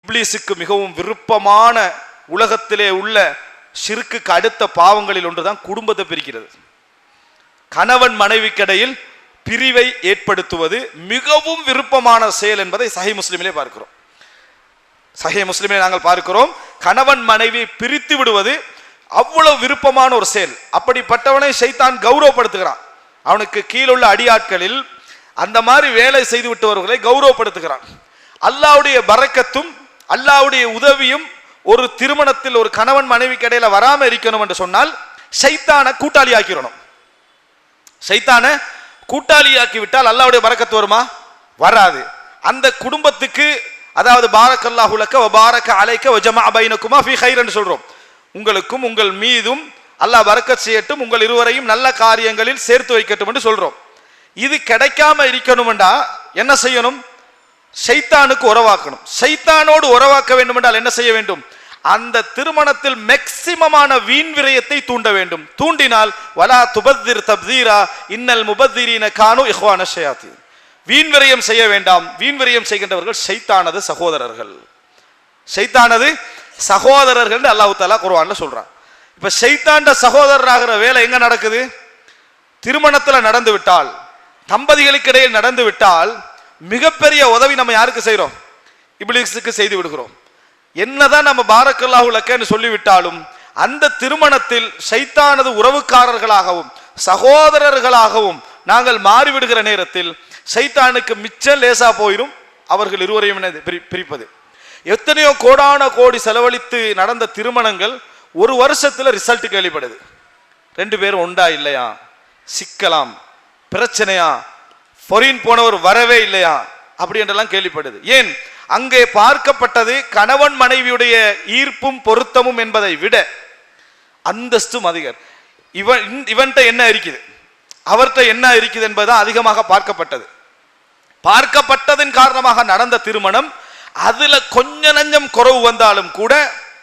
இப்லீஸுக்கு மிகவும் விருப்பமான உலகத்திலே உள்ள ஷிர்க்குக்கு அடுத்த பாவங்களில் ஒன்றுதான் குடும்பத்தை பிரிக்கிறது. கணவன் மனைவிக்கிடையில் பிரிவை ஏற்படுத்துவது மிகவும் விருப்பமான செயல் என்பதை சஹீஹ் முஸ்லிமிலே பார்க்கிறோம். சஹீஹ் முஸ்லிமிலே நாங்கள் பார்க்கிறோம், கணவன் மனைவி பிரித்து விடுவது அவ்வளவு விருப்பமான ஒரு செயல். அப்படிப்பட்டவனை ஷைத்தான் கௌரவப்படுத்துகிறான். அவனுக்கு கீழுள்ள அடியாட்களில் அந்த மாதிரி வேலை செய்து விட்டவர்களை கௌரவப்படுத்துகிறான். அல்லாஹ்வுடைய பரக்கத்தும் அல்லாஹ்வுடைய உதவியும் ஒரு திருமணத்தில் ஒரு கணவன் மனைவிக்கு இடையில வராம இருக்கணும் என்று சொன்னால் ஷைத்தானை கூட்டாளி ஆக்கிடணும். ஷைத்தானை கூட்டாளியாக்கி விட்டால் அல்லாஹ்வுடைய பரக்கத்து வருமா? வராது. அந்த குடும்பத்துக்கு, அதாவது பாரக்கல்லாஹு லக்க வ பாரக அலைக வ ஜமஅ பைனகுமா ஃபீ கைர் என்று சொல்றோம். உங்களுக்கும் உங்கள் மீதும் அல்லாஹ் பரக்கத் செய்யட்டும், உங்கள் இருவரையும் நல்ல காரியங்களில் சேர்த்து வைக்கட்டும் என்று சொல்றோம். இது கிடைக்காம இருக்கணும்டா என்ன செய்யணும்? ஷைத்தானுக்கு உறவாக்கணும். ஷைத்தானோடு உறவாக்க வேண்டும் என்றால் என்ன செய்ய வேண்டும்? அந்த திருமணத்தில் மேக்சிமமான வீண் விரயத்தை தூண்ட வேண்டும். தூண்டினால் வலா துபத்திர் தப்தீரா இன்னல் முபத்திரீன கானு இஹ்வான ஷயாத்தீன். வீண் விரயம் செய்ய வேண்டாம். வீண் விரயம் செய்கின்றவர்கள் ஷைத்தானது சகோதரர்கள். ஷைத்தானது சகோதரர்கள் அல்லாஹ் தஆலா குர்ஆன்ல சொல்றான். இப்ப ஷைத்தான்ட சகோதரராகிற வேலை எங்க நடக்குது? திருமணத்துல நடந்து விட்டால், தம்பதிகளுக்கு இடையில் நடந்து விட்டால் மிகப்பெரிய உதவி நம்ம யாருக்கு செய்றோம்? இப்லீஸுக்கு செய்து விடுகிறோம். என்னதான் நம்ம பாரக்கல்லாஹு லக்கன்னு சொல்லிவிட்டாலும் அந்த திருமணத்தில் ஷைத்தானது உறவுக்காரர்களாகவும் சகோதரர்களாகவும் நாங்கள் மாறிவிடுகிற நேரத்தில் ஷைத்தானுக்கு மிச்சம் லேசா போயிடும் அவர்கள் இருவரையும் பிரிப்பது. எத்தனையோ கோடான கோடி செலவழித்து நடந்த திருமணங்கள் ஒரு வருஷத்துல ரிசல்ட் கேள்விப்படுது. 2 பேரும் ஒண்டா இல்லையா, சிக்கலாம், பிரச்சனையா, ஃபாரின் போனவர் வரவே இல்லையா, அப்படி என்றெல்லாம் கேள்விப்படுது. ஏன்? அங்கே பார்க்கப்பட்டது கணவன் மனைவியுடைய ஈர்ப்பும் பொருத்தமும் என்பதை விட அந்தஸ்தும் அதிகர். இவன்ட்ட என்ன இருக்குது, அவர்கிட்ட என்ன இருக்குது என்பதுதான் அதிகமாக பார்க்கப்பட்டது. பார்க்கப்பட்டதன் காரணமாக நடந்த திருமணம், அதுல கொஞ்ச நஞ்சம் குறைவு வந்தாலும் கூட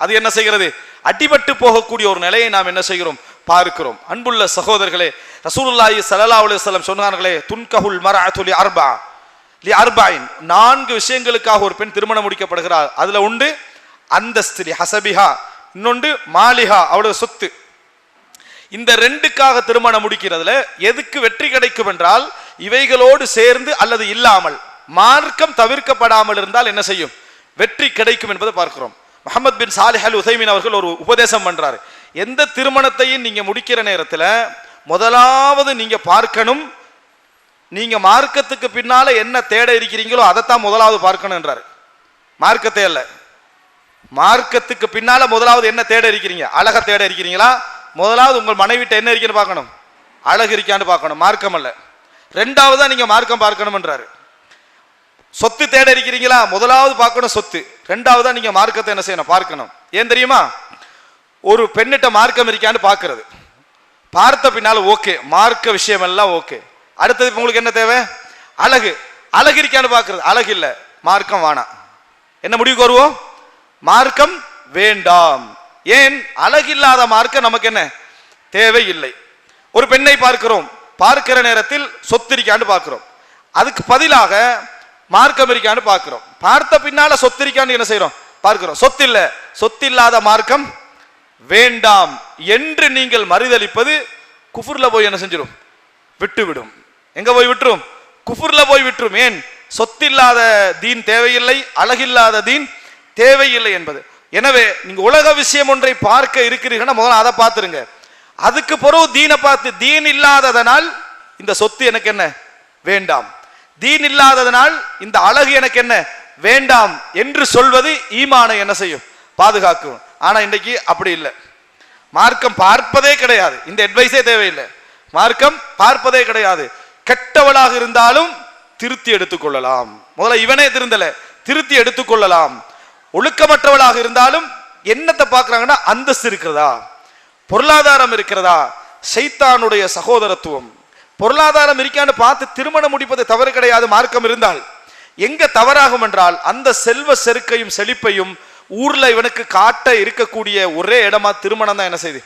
அது என்ன செய்கிறது? அடிபட்டு போகக்கூடிய ஒரு நிலையை நாம் என்ன செய்கிறோம்? பார்க்கிறோம். அன்புள்ள சகோதரர்களே, ரசூலுல்லாஹி ஸல்லல்லாஹு அலைஹி வஸல்லம் சொன்னார்களே, துன்கஹுல் மர்அத்து லி அர்பா லி அர்பைன், 4 விஷயங்களுக்காக ஒரு பெண் திருமணம் முடிக்கப்படுகிறார். அதுல உண்டு அந்தஸ்து, லி ஹஸபிஹா, இன்னொன்று மாலிஹா, அவளுடைய சொத்து. இந்த 2க்காக திருமணம் முடிக்கிறதுல எதுக்கு வெற்றி கிடைக்கும் என்றால், இவைகளோடு சேர்ந்து அல்லது இல்லாமல் மார்க்கம் தவிர்க்கப்படாமல் இருந்தால் என்ன செய்யும்? வெற்றி கிடைக்கும் என்பதை பார்க்கிறோம். முஹம்மது பின் சாலிஹ் அல் உதைமீன் அவர்கள் ஒரு உபதேசம் பண்றாரு. எந்த திருமணத்தையும் நீங்க முடிக்கிற நேரத்துல முதலாவது நீங்க பார்க்கணும், நீங்க மார்க்கத்துக்கு பின்னால என்ன தேட இருக்கிறீங்களோ அதைத்தான் முதலாவது பார்க்கணும் என்றாரு. மார்க்கத்தை அல்ல, மார்க்கத்துக்கு பின்னால முதலாவது என்ன தேட இருக்கிறீங்க? அழக தேட இருக்கிறீங்களா? முதலாவது உங்கள் மனைவிட்ட என்ன இருக்குன்னு பார்க்கணும், அழகு இருக்கான்னு பார்க்கணும், மார்க்கம் அல்ல. 2வதா நீங்க மார்க்கம் பார்க்கணும் என்றாரு. சொத்து தேட இருக்கிறீங்களா? முதலாவது பார்க்கணும் சொத்து, 2வதா நீங்க மார்க்கத்தை என்ன செய்யணும்? பார்க்கணும். ஏன் தெரியுமா? ஒரு பெண்ணிட்ட மார்க்கம் இருக்கான்னு பார்க்கிறது, பார்த்த பின்னால ஓகே, மார்க்க விஷயம் எல்லாம் ஓகே. அடுத்தது உங்களுக்கு என்ன தேவை? அழகு. அழகு இருக்கான்னு பார்க்கிறது, அழகு இல்ல, மார்க்கம் வேணாம். என்ன முடிவுக்கு வருவோம்? மார்க்கம் வேண்டாம். ஏன்? அழகில்லாத மார்க்கம் நமக்கு என்ன தேவையில்லை. ஒரு பெண்ணை பார்க்கிறோம், பார்க்கிற நேரத்தில் சொத்து இருக்கான்னு பார்க்கிறோம், அதுக்கு பதிலாக மார்க்கம் இருக்கான்னு பார்க்கிறோம். பார்த்த பின்னால சொத்து இருக்கான்னு என்ன செய்யறோம்? பார்க்கிறோம். சொத்து இல்ல, சொத்து இல்லாத மார்க்கம் வேண்டாம் என்று நீங்கள் மறுதலிப்பது குஃபுர்ல போய் என்ன செஞ்சிடும்? விட்டுவிடும். எங்க போய் விட்டுரும்? குஃபுர்ல போய் விட்டுரும். ஏன்? சொத்தில்லாத தீன் தேவையில்லை, அழகில்லாத தீன் தேவையில்லை என்பது. எனவே நீங்க உலக விஷயம் ஒன்றை பார்க்க இருக்கிறீங்கன்னா முதல்ல அதை பார்த்துருங்க. அதுக்கு பிறகு தீனை பார்த்து, தீன் இல்லாததனால் இந்த சொத்து எனக்கு என்ன வேண்டாம், தீன் இல்லாததனால் இந்த அழகு எனக்கு என்ன வேண்டாம் என்று சொல்வது ஈமானை என்ன செய்யும்? பாதுகாக்கும். ஆனா இன்றைக்கு அப்படி இல்லை. மார்க்கம் பார்ப்பதே கிடையாது, இந்த அட்வைஸே தேவையில்லை. மார்க்கம் பார்ப்பதே கிடையாது. கெட்டவளாக இருந்தாலும் திருத்தி எடுத்துக்கொள்ளலாம். முதல்ல இவனே திருந்தல, திருத்தி எடுத்துக்கொள்ளலாம். ஒழுக்கமற்றவளாக இருந்தாலும் என்னத்தை பார்க்கிறாங்கன்னா அந்தஸ்து இருக்கிறதா, பொருளாதாரம் இருக்கிறதா, ஷைத்தானுடைய சகோதரத்துவம். பொருளாதாரம் இருக்கான்னு பார்த்து திருமணம் முடிப்பது தவறு கிடையாது, மார்க்கம் இருந்தால். எங்க தவறாகும் என்றால், அந்த செல்வ செருக்கையும் செழிப்பையும் ஊர்ல இவனுக்கு காட்ட இருக்கக்கூடிய ஒரே இடமா திருமணம் தான் என்ன செய்யுது?